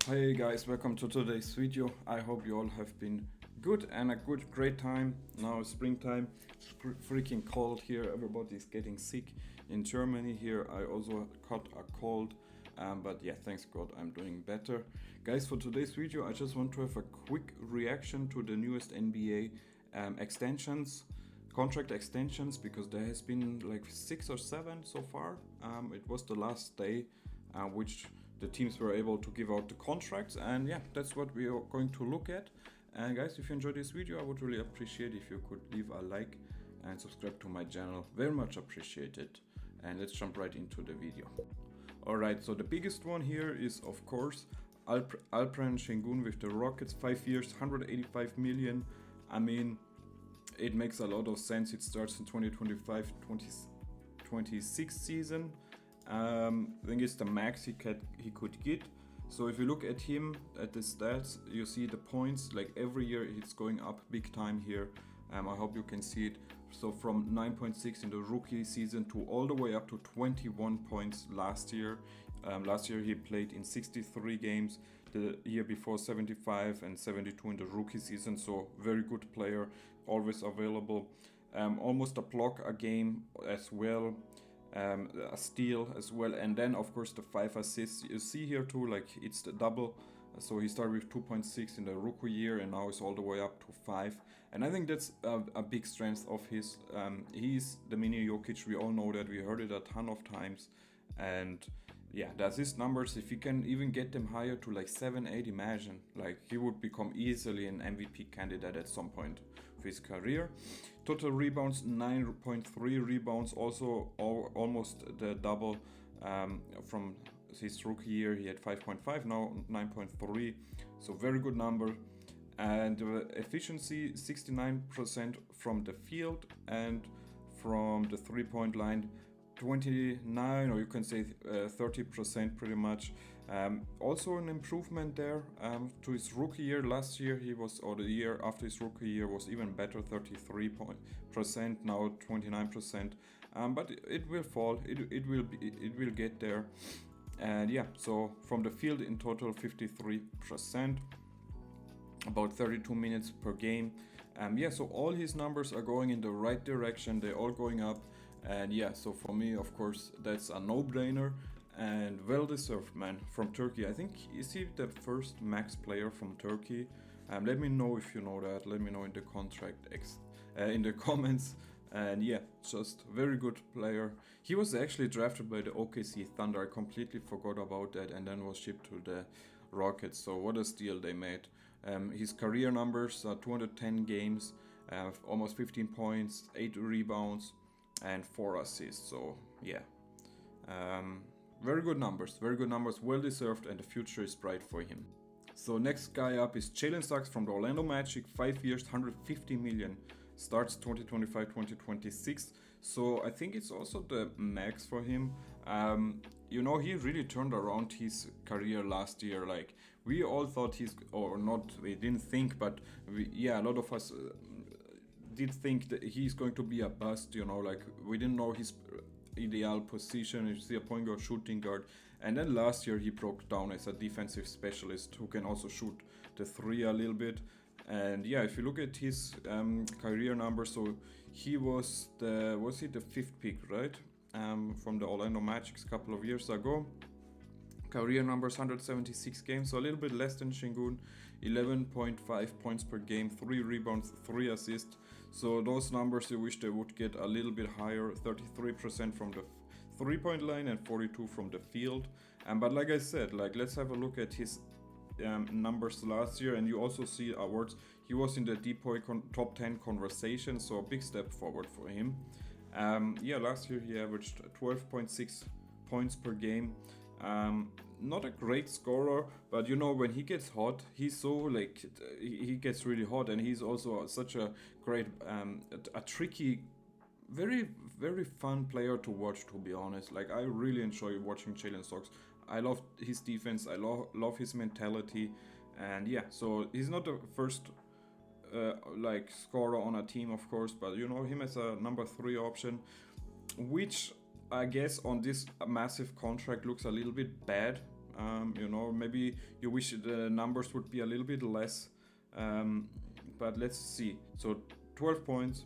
Hey guys, welcome to today's video. I hope you all have been good and a great time. Now it's springtime, it's freaking cold here, everybody's getting sick in Germany. Here I also caught a cold, but yeah, thanks God I'm doing better. Guys, for today's video I just want to have a quick reaction to the newest NBA contract extensions, because there has been like 6 or 7 so far. It was the last day which the teams were able to give out the contracts, and yeah, that's what we are going to look at. And guys, if you enjoyed this video, I would really appreciate if you could leave a like and subscribe to my channel, very much appreciated. And let's jump right into the video. Alright, so the biggest one here is of course Alperen Şengün with the Rockets, 5 years, 185 million. I mean, it makes a lot of sense. It starts in 2025-2026 season. I think it's the max he could get. So if you look at him, at the stats, you see the points, like every year it's going up big time here. I hope you can see it. So from 9.6 in the rookie season to all the way up to 21 points last year. Last year he played in 63 games, the year before 75 and 72 in the rookie season. So very good player, always available. Almost a block a game as well. A steal as well, and then of course the 5 assists you see here too, like it's the double. So he started with 2.6 in the rookie year and now it's all the way up to 5, and I think that's a big strength of his. He's the mini Jokic, we all know that, we heard it a ton of times, and yeah, that's his numbers. If he can even get them higher to like 7-8, imagine, like he would become easily an MVP candidate at some point of his career. Total rebounds, 9.3 rebounds, also almost the double from his rookie year. He had 5.5, now 9.3, so very good number. And efficiency, 69% from the field, and from the 3-point line 29, or you can say 30% pretty much. Also an improvement there to his rookie year. Last year he was, or the year after his rookie year was even better, 33%, now 29%. But it will fall, it will get there. And yeah, so from the field in total 53%, about 32 minutes per game. Yeah, so all his numbers are going in the right direction, they're all going up. And yeah, so for me, of course, that's a no-brainer and well-deserved, man, from Turkey. I think, is he the first max player from Turkey? Let me know if you know that. Let me know in the in the comments. And yeah, just very good player. He was actually drafted by the OKC Thunder. I completely forgot about that, and then was shipped to the Rockets. So what a steal they made. His career numbers are 210 games, almost 15 points, 8 rebounds, and 4 assists. So yeah, very good numbers, well deserved, and the future is bright for him. So next guy up is Jalen Suggs from the Orlando Magic, 5 years, 150 million, starts 2025-2026. So I think it's also the max for him. You know, he really turned around his career last year. Like, we all thought we didn't think, but a lot of us did think that he's going to be a bust, you know, like we didn't know his ideal position. Is he a point guard, shooting guard? And then last year he broke down as a defensive specialist who can also shoot the 3 a little bit. And yeah, if you look at his career numbers, so he was the 5th pick, right? From the Orlando Magic a couple of years ago. Career numbers, 176 games, so a little bit less than Şengün, 11.5 points per game, 3 rebounds, 3 assists. So those numbers you wish they would get a little bit higher, 33% from the 3-point line and 42% from the field. But like I said, like, let's have a look at his numbers last year, and you also see awards. He was in the DPOY top 10 conversation, so a big step forward for him. Yeah, last year he averaged 12.6 points per game. Not a great scorer, but you know, when he gets hot, he's so like, he gets really hot, and he's also such a great, a tricky, very fun player to watch, to be honest. Like, I really enjoy watching Jalen Suggs. I love his defense, I love his mentality, and yeah, so he's not the first like scorer on a team, of course, but you know him as a number 3 option, which I guess on this massive contract looks a little bit bad. You know, maybe you wish the numbers would be a little bit less, but let's see. So 12 points,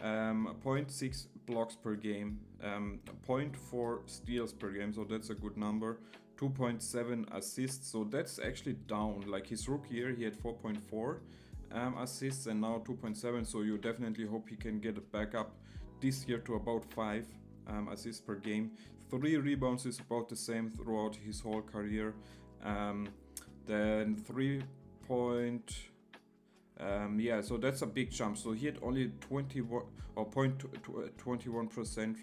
0.6 blocks per game, 0.4 steals per game, so that's a good number. 2.7 assists, so that's actually down. Like his rookie year, he had 4.4 assists and now 2.7. So you definitely hope he can get it back up this year to about 5 assists per game. 3 rebounds is about the same throughout his whole career. Then 3 point. Yeah, so that's a big jump. So he had only 21 or 0.21%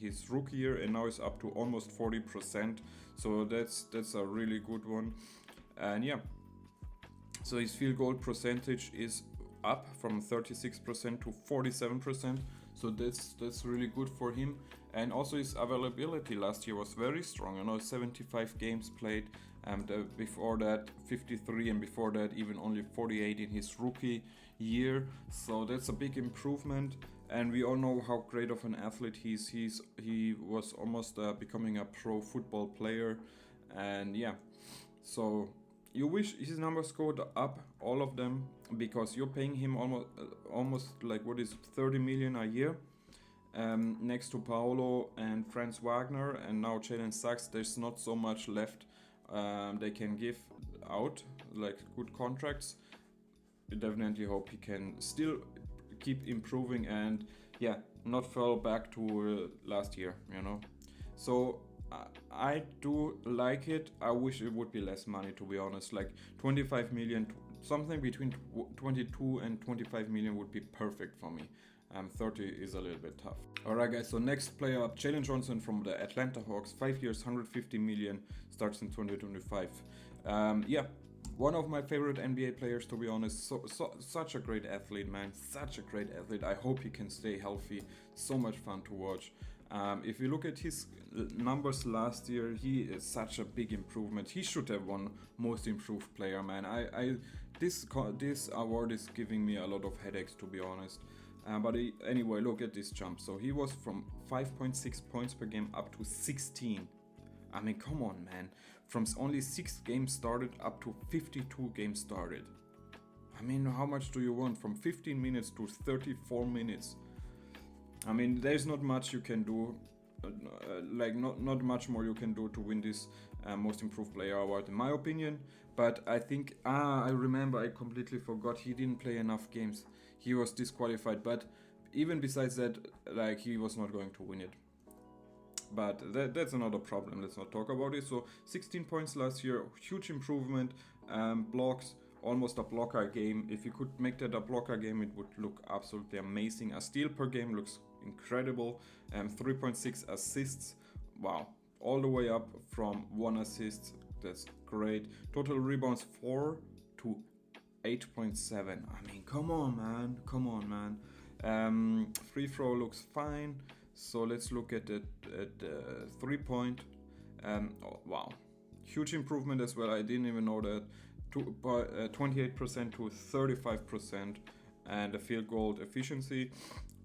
his rookie year, and now it's up to almost 40%. So that's a really good one. And yeah, so his field goal percentage is up from 36% to 47%. So that's really good for him. And also his availability last year was very strong. You know, 75 games played. Before that 53, and before that even only 48 in his rookie year. So that's a big improvement. And we all know how great of an athlete he is. He was almost becoming a pro football player. And yeah, so you wish his numbers go up, all of them, because you're paying him almost like, what is it, 30 million a year. Next to Paolo and Franz Wagner and now Jalen Sachs, there's not so much left they can give out, like good contracts. We definitely hope he can still keep improving and yeah, not fall back to last year, you know. So I do like it. I wish it would be less money, to be honest. Like 25 million, something between 22 and 25 million would be perfect for me. 30 is a little bit tough. Alright guys, so next player up, Jalen Johnson from the Atlanta Hawks, 5 years, 150 million, starts in 2025. Yeah, one of my favorite NBA players, to be honest. Such a great athlete, man, such a great athlete. I hope he can stay healthy, so much fun to watch. If you look at his numbers last year, he is such a big improvement. He should have won Most Improved Player, man. This award is giving me a lot of headaches, to be honest. But anyway, look at this jump. So he was from 5.6 points per game up to 16. I mean, come on, man. From only 6 games started up to 52 games started. I mean, how much do you want? From 15 minutes to 34 minutes. I mean, there's not much you can do. Like, not much more you can do to win this Most Improved Player award, in my opinion. But I think, I remember, I completely forgot, he didn't play enough games. He was disqualified, but even besides that, like, he was not going to win it. But that's another problem, let's not talk about it. So 16 points last year, huge improvement. Blocks, almost a blocker game. If you could make that a blocker game, it would look absolutely amazing. A steal per game looks incredible. 3.6 assists, wow, all the way up from 1 assist. That's great. Total rebounds 4 to 8.7. I mean, come on, man. Free throw looks fine. So let's look at the 3-point. Oh, wow, huge improvement as well. I didn't even know that. 28% to 35%, and the field goal efficiency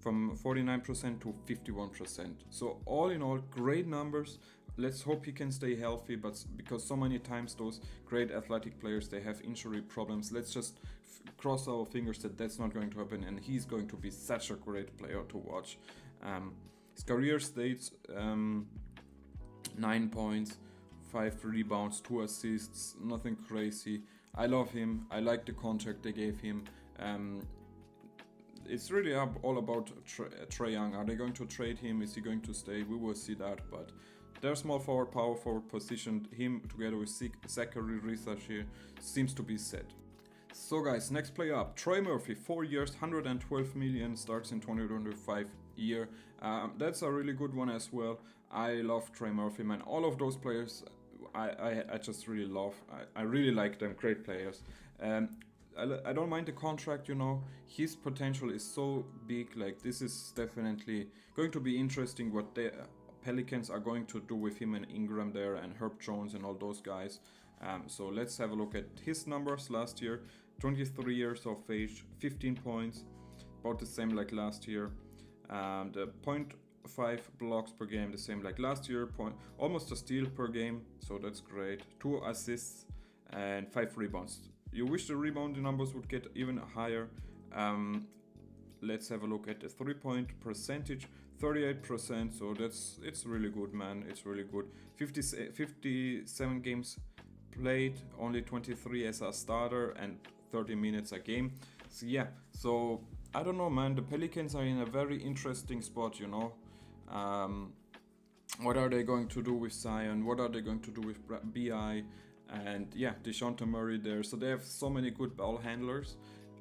from 49% to 51%. So all in all, great numbers. Let's hope he can stay healthy, but because so many times those great athletic players, they have injury problems. Let's just cross our fingers that that's not going to happen, and he's going to be such a great player to watch. His career stats, 9 points, 5 rebounds, 2 assists, nothing crazy. I love him. I like the contract they gave him. It's really all about Trae Young. Are they going to trade him? Is he going to stay? We will see that, but their small forward, power forward position, him together with Zachary Risacher seems to be set. So guys, next player up, Trey Murphy, 4 years, 112 million, starts in 2025 year. That's a really good one as well. I love Trey Murphy, man. All of those players, I just really love. I really like them, great players. I don't mind the contract, you know. His potential is so big. Like, this is definitely going to be interesting what the Pelicans are going to do with him and Ingram there and Herb Jones and all those guys. So let's have a look at his numbers last year. 23 years of age, 15 points, about the same like last year. The point 5 blocks per game, the same like last year. Almost a steal per game, so that's great. 2 assists and 5 rebounds. You wish the rebounding numbers would get even higher. Let's have a look at the 3-point percentage. 38%, so it's really good, man. It's really good. 57 games played, only 23 as a starter and 30 minutes a game. So yeah, so I don't know, man. The Pelicans are in a very interesting spot, you know. What are they going to do with Zion? What are they going to do with BI? And yeah, DeJounte Murray there. So they have so many good ball handlers,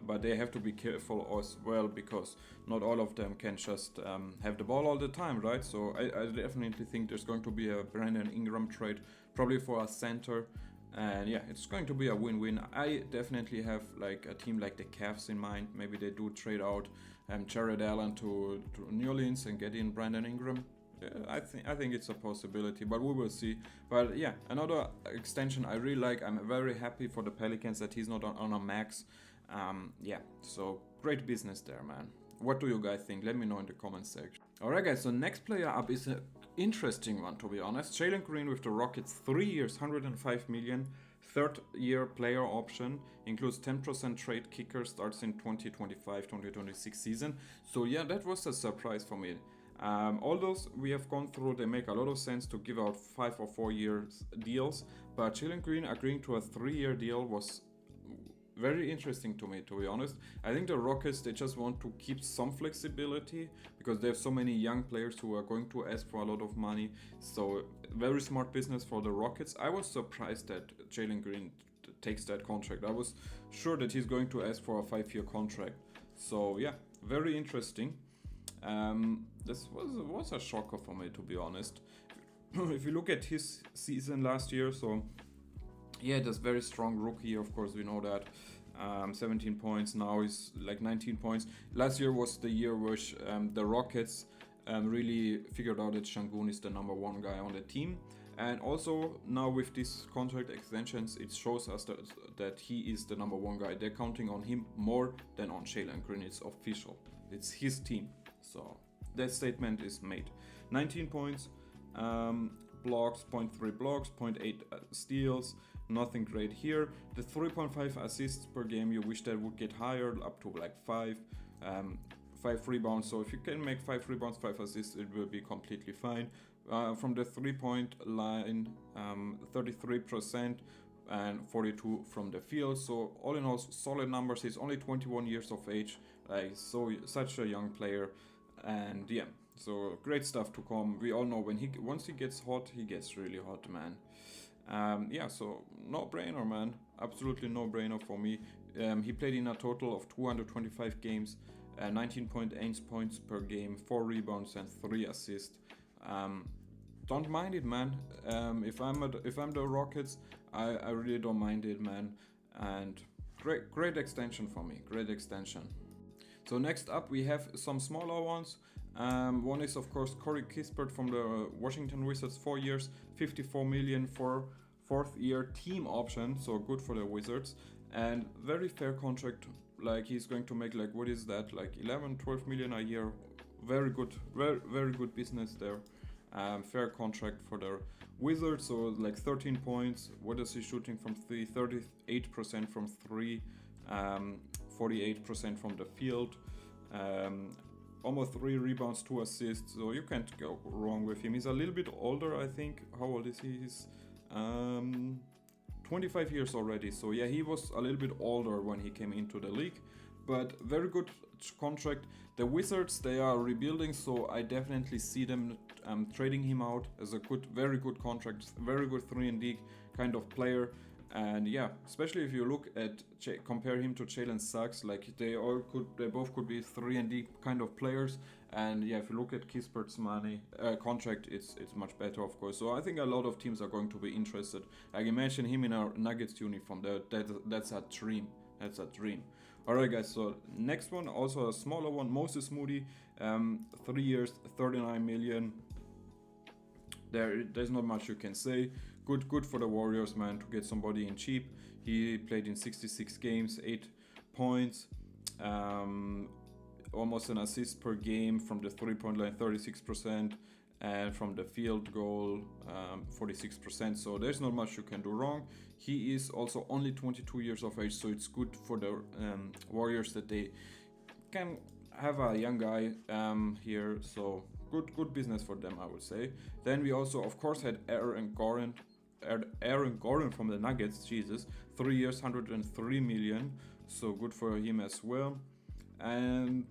but they have to be careful as well, because not all of them can just have the ball all the time, right? So I definitely think there's going to be a Brandon Ingram trade, probably for a center. And yeah, it's going to be a win-win. I definitely have like a team like the Cavs in mind. Maybe they do trade out Jared Allen to New Orleans and get in Brandon Ingram. I think it's a possibility, but we will see. But yeah, another extension I really like. I'm very happy for the Pelicans that he's not on a max. Yeah, so great business there, man. What do you guys think? Let me know in the comments section. Alright guys, so next player up is an interesting one, to be honest. Jalen Green with the Rockets, 3 years, 105 million. Third year player option, includes 10% trade kicker, starts in 2025-2026 season. So yeah, that was a surprise for me. All those we have gone through, they make a lot of sense to give out 5 or 4 years deals, but Jalen Green agreeing to a 3-year deal was very interesting to me, to be honest. I think the Rockets, they just want to keep some flexibility because they have so many young players who are going to ask for a lot of money. So very smart business for the Rockets. I was surprised that Jalen Green takes that contract. I was sure that he's going to ask for a 5-year contract. So yeah, very interesting. This was a shocker for me, to be honest. If you look at his season last year, so yeah, this very strong rookie, of course, we know that. 17 points, now he's like 19 points. Last year was the year which the Rockets really figured out that Sengun is the number 1 guy on the team. And also now with these contract extensions, it shows us that he is the number 1 guy. They're counting on him more than on Jalen Green. It's official. It's his team. So that statement is made. 19 points, blocks, 0.3 blocks, 0.8 steals. Nothing great here. The 3.5 assists per game, you wish that would get higher, up to like 5. 5 rebounds. So if you can make 5 rebounds, 5 assists, it will be completely fine. From the 3-point line, 33% and 42 from the field. So all in all, solid numbers. He's only 21 years of age, like such a young player. And yeah, so great stuff to come. We all know once he gets hot, he gets really hot, man. Yeah, so no brainer, man. Absolutely no brainer for me. He played in a total of 225 games, 19.8 points per game, 4 rebounds and 3 assists. Don't mind it, man. If I'm the Rockets, I really don't mind it, man. And great extension for me. Great extension. So next up we have some smaller ones. One is of course Corey Kispert from the Washington Wizards, 4 years, 54 million for 4th year team option, so good for the Wizards. And very fair contract, like he's going to make like, what is that, like 11-12 million a year. Very good, very good business there. Fair contract for the Wizards, so like 13 points. What is he shooting from 3? 38% from 3, 48% from the field. Almost 3 rebounds, 2 assists, so you can't go wrong with him. He's a little bit older, I think. How old is he? He's 25 years already, so yeah, he was a little bit older when he came into the league, but very good contract. The Wizards, they are rebuilding, so I definitely see them trading him out as a very good contract, very good 3-and-D kind of player. And yeah, especially if you look at compare him to Jalen Suggs, like they both could be 3-and-D kind of players. And yeah, if you look at Kispert's contract, it's much better, of course. So I think a lot of teams are going to be interested. Like imagine him in a Nuggets uniform. That's a dream. That's a dream. Alright guys, so next one, also a smaller one, Moses Moody, 3 years, 39 million. There's not much you can say. Good for the Warriors, man, to get somebody in cheap. He played in 66 games, 8 points. almost an assist per game from the 3-point line, 36%, and from the field goal, 46%. So there's not much you can do wrong. He is also only 22 years of age, so it's good for the Warriors that they can have a young guy here. So good business for them, I would say. Then we also, of course, had Aaron Gordon from the Nuggets. Jesus, 3 years, 103 million. So good for him as well. And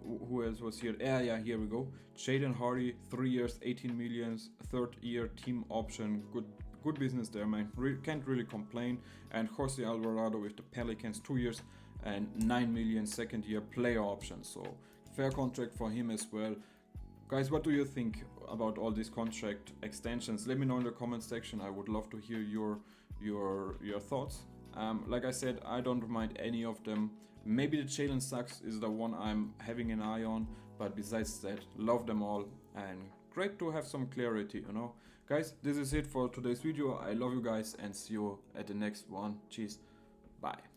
who else was here? Yeah, here we go. Jaden Hardy, 3 years, 18 millions, third year team option. Good business there, man. Can't really complain. And Jose Alvarado with the Pelicans, 2 years and 9 million, second year player option. So fair contract for him as well. Guys, what do you think about all these contract extensions? Let me know in the comment section. I would love to hear your thoughts. Like I said, I don't mind any of them. Maybe the Jalen Suggs is the one I'm having an eye on, but besides that, love them all, and great to have some clarity, you know. Guys, this is it for today's video. I love you guys and see you at the next one. Cheers. Bye.